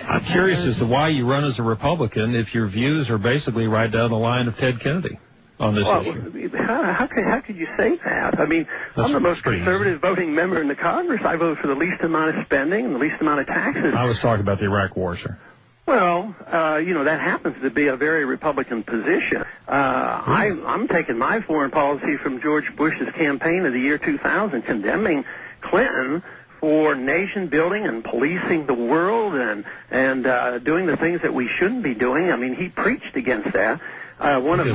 I'm curious as to why you run as a Republican if your views are basically right down the line of Ted Kennedy on this issue. How could you say that? I mean, I'm the most conservative voting member in the Congress. I vote for the least amount of spending and the least amount of taxes. I was talking about the Iraq War, sir. Well, that happens to be a very Republican position. I'm taking my foreign policy from George Bush's campaign of the year 2000, condemning Clinton for nation building and policing the world and doing the things that we shouldn't be doing. I mean, he preached against that. One of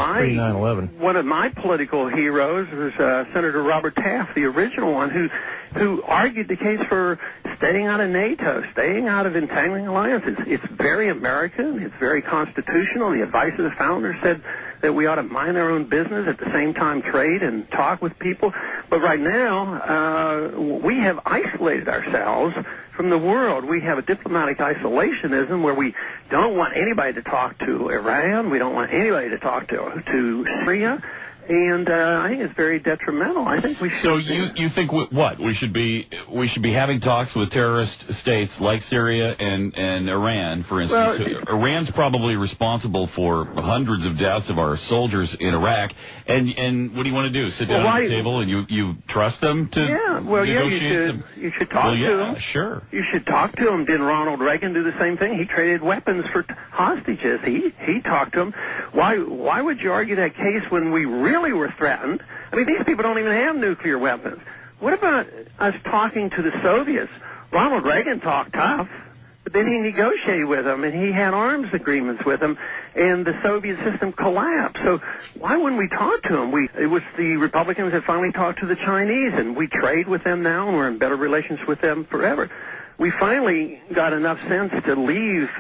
my political heroes was Senator Robert Taft, the original one, who argued the case for staying out of NATO, staying out of entangling alliances. It's very American. It's very constitutional. The advice of the founders said that we ought to mind our own business, at the same time trade and talk with people. But right now, we have isolated ourselves from the world. We have a diplomatic isolationism where we don't want anybody to talk to Iran. We don't want anybody to talk to Syria. And I think it's very detrimental. I think we should. So you think what we should be having talks with terrorist states like Syria and Iran, for instance. Well, Iran's probably responsible for hundreds of deaths of our soldiers in Iraq. And what do you want to do? Sit down at the table and you trust them to negotiate? You should talk to them. Sure. You should talk to them. Didn't Ronald Reagan do the same thing? He traded weapons for hostages. He talked to them. Why would you argue that case when we really were threatened? I mean, these people don't even have nuclear weapons. What about us talking to the Soviets? Ronald Reagan talked tough, but then he negotiated with them, and he had arms agreements with them, and the Soviet system collapsed. So why wouldn't we talk to them? It was the Republicans that finally talked to the Chinese, and we trade with them now, and we're in better relations with them forever. We finally got enough sense to leave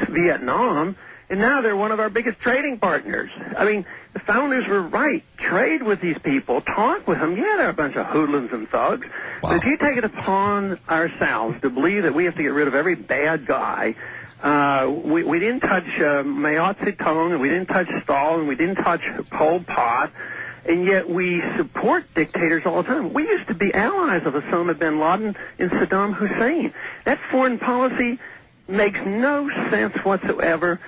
Vietnam, and now they're one of our biggest trading partners. I mean, the founders were right. Trade with these people. Talk with them. Yeah, they're a bunch of hoodlums and thugs. Wow. But if you take it upon ourselves to believe that we have to get rid of every bad guy, we didn't touch Mao Zedong, and we didn't touch Stalin, and we didn't touch Pol Pot, and yet we support dictators all the time. We used to be allies of Osama bin Laden and Saddam Hussein. That foreign policy makes no sense whatsoever.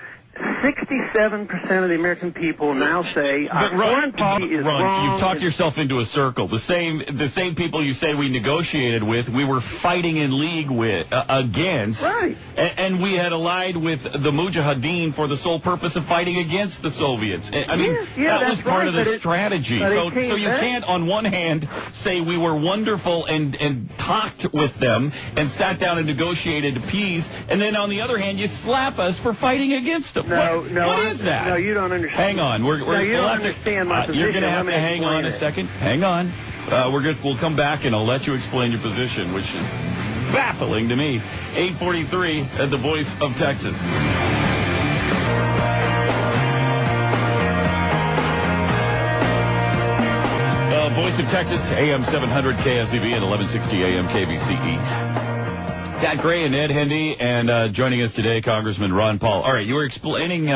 67% of the American people now say our foreign policy is wrong. You've talked yourself into a circle. The same people you say we negotiated with, we were fighting in league with against, right? And we had allied with the Mujahideen for the sole purpose of fighting against the Soviets. I mean, that was part of the strategy. So you can't, on one hand, say we were wonderful and talked with them and sat down and negotiated peace, and then on the other hand, you slap us for fighting against them. What is that? No, you don't understand. Hang on. You don't understand my position. You're going to have to hang on a second. Hang on. We'll come back and I'll let you explain your position, which is baffling to me. 843 at the Voice of Texas. Voice of Texas, AM 700 KSEV and 1160 AM KBCE. Pat Gray and Ed Hendy, and joining us today, Congressman Ron Paul. All right, you were explaining,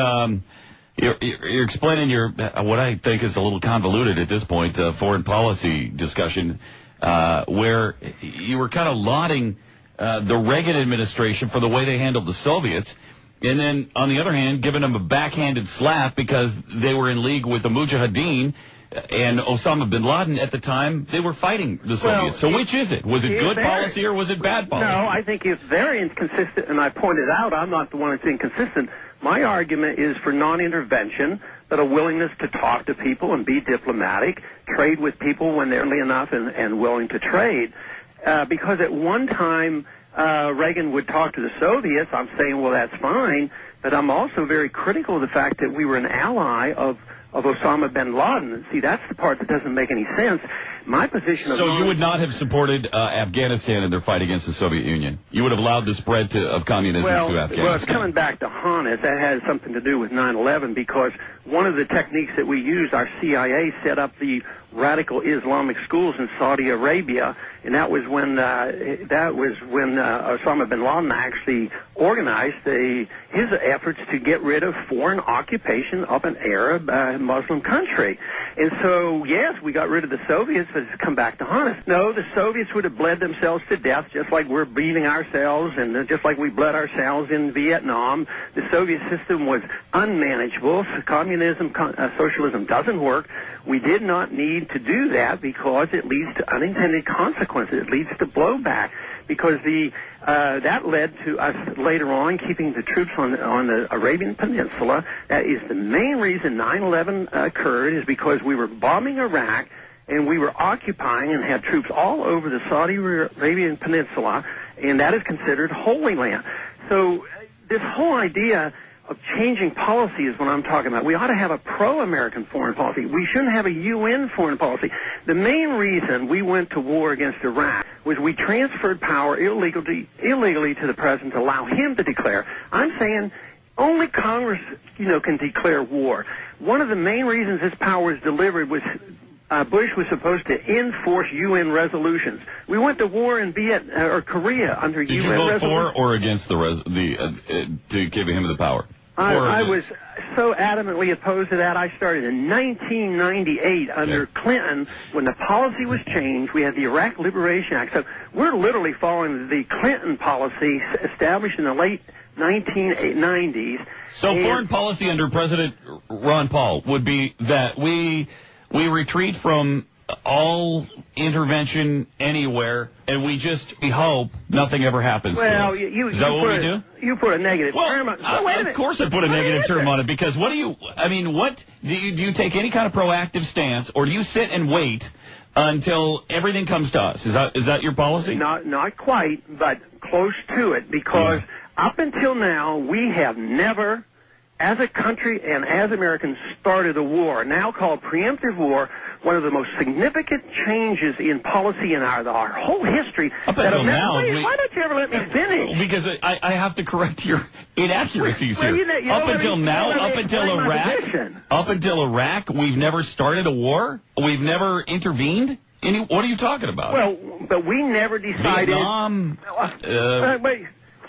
you're explaining your what I think is a little convoluted at this point foreign policy discussion, where you were kind of lauding the Reagan administration for the way they handled the Soviets, and then on the other hand, giving them a backhanded slap because they were in league with the Mujahideen. And Osama bin Laden, at the time, they were fighting the Soviets. So which is it? Was it good policy or was it bad policy? No, I think it's very inconsistent, and I pointed out I'm not the one that's inconsistent. My argument is for non-intervention, but a willingness to talk to people and be diplomatic, trade with people when they're friendly enough and willing to trade. Because at one time, Reagan would talk to the Soviets. I'm saying, well, that's fine, but I'm also very critical of the fact that we were an ally of Osama bin Laden. See, that's the part that doesn't make any sense. My position... So you would not have supported Afghanistan in their fight against the Soviet Union? You would have allowed the spread of communism to Afghanistan? Well, it's coming back to Hannes. That has something to do with 9/11, because one of the techniques that we used, our CIA set up the radical Islamic schools in Saudi Arabia, and that was when Osama bin Laden actually organized his efforts to get rid of foreign occupation of an Arab Muslim country. And so, yes, we got rid of the Soviets, but it's come back to haunt us. No, the Soviets would have bled themselves to death, just like we're bleeding ourselves, and just like we bled ourselves in Vietnam. The Soviet system was unmanageable. So communism, socialism doesn't work. We did not need to do that because it leads to unintended consequences. It leads to blowback, because that led to us later on keeping the troops on the Arabian Peninsula. That is the main reason 9/11 occurred, is because we were bombing Iraq and we were occupying and had troops all over the Saudi Arabian Peninsula, and that is considered Holy Land. So this whole idea of changing policy is what I'm talking about. We ought to have a pro-American foreign policy. We shouldn't have a UN foreign policy. The main reason we went to war against Iraq was we transferred power illegally to the president to allow him to declare. I'm saying only Congress, can declare war. One of the main reasons this power was delivered was Bush was supposed to enforce UN resolutions. We went to war in Korea under UN resolutions. Did you vote for or against to give him the power? I was so adamantly opposed to that. I started in 1998 under Clinton when the policy was changed. We had the Iraq Liberation Act. So we're literally following the Clinton policy established in the late 1990s. So foreign policy under President Ron Paul would be that we retreat from all intervention anywhere, and we hope nothing ever happens to us. Is that what we do? You put a negative term on it. Of course I put a negative term on it, because what do you take any kind of proactive stance, or do you sit and wait until everything comes to us? Is that your policy? Not quite, but close to it, because up until now, we have never, as a country and as Americans, started a war, now called preemptive war. One of the most significant changes in policy in our whole history. Up until now, why don't you ever let me finish? Because I have to correct your inaccuracies here. Up until Iraq, we've never started a war. We've never intervened. What are you talking about? Well, but we never decided. Vietnam.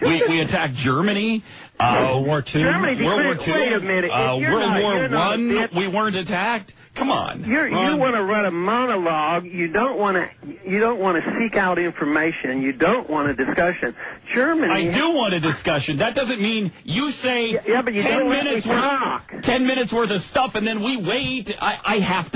We attacked Germany. World War II. Germany. World War II. Wait a minute. World War I. We weren't attacked. Come on. You want to run a monologue. You don't want to seek out information. You don't want a discussion. Germany. I do want a discussion. That doesn't mean you say but you 10 don't minutes talk. 10 minutes worth of stuff, and then we wait. I have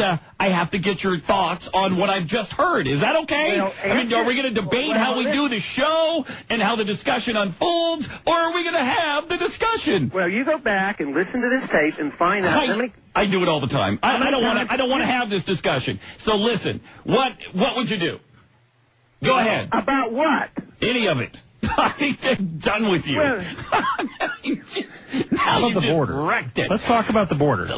to get your thoughts on what I've just heard. Is that okay? Well, are we going to debate how we do the show and how the discussion unfolds, or are we going to have the discussion? Well, you go back and listen to this tape and find out. I do it all the time. I don't want to have this discussion. So listen, what would you do? Go ahead. About what? Any of it. I think they're done with you. Well, How about the border? Wrecked it. Let's talk about the border.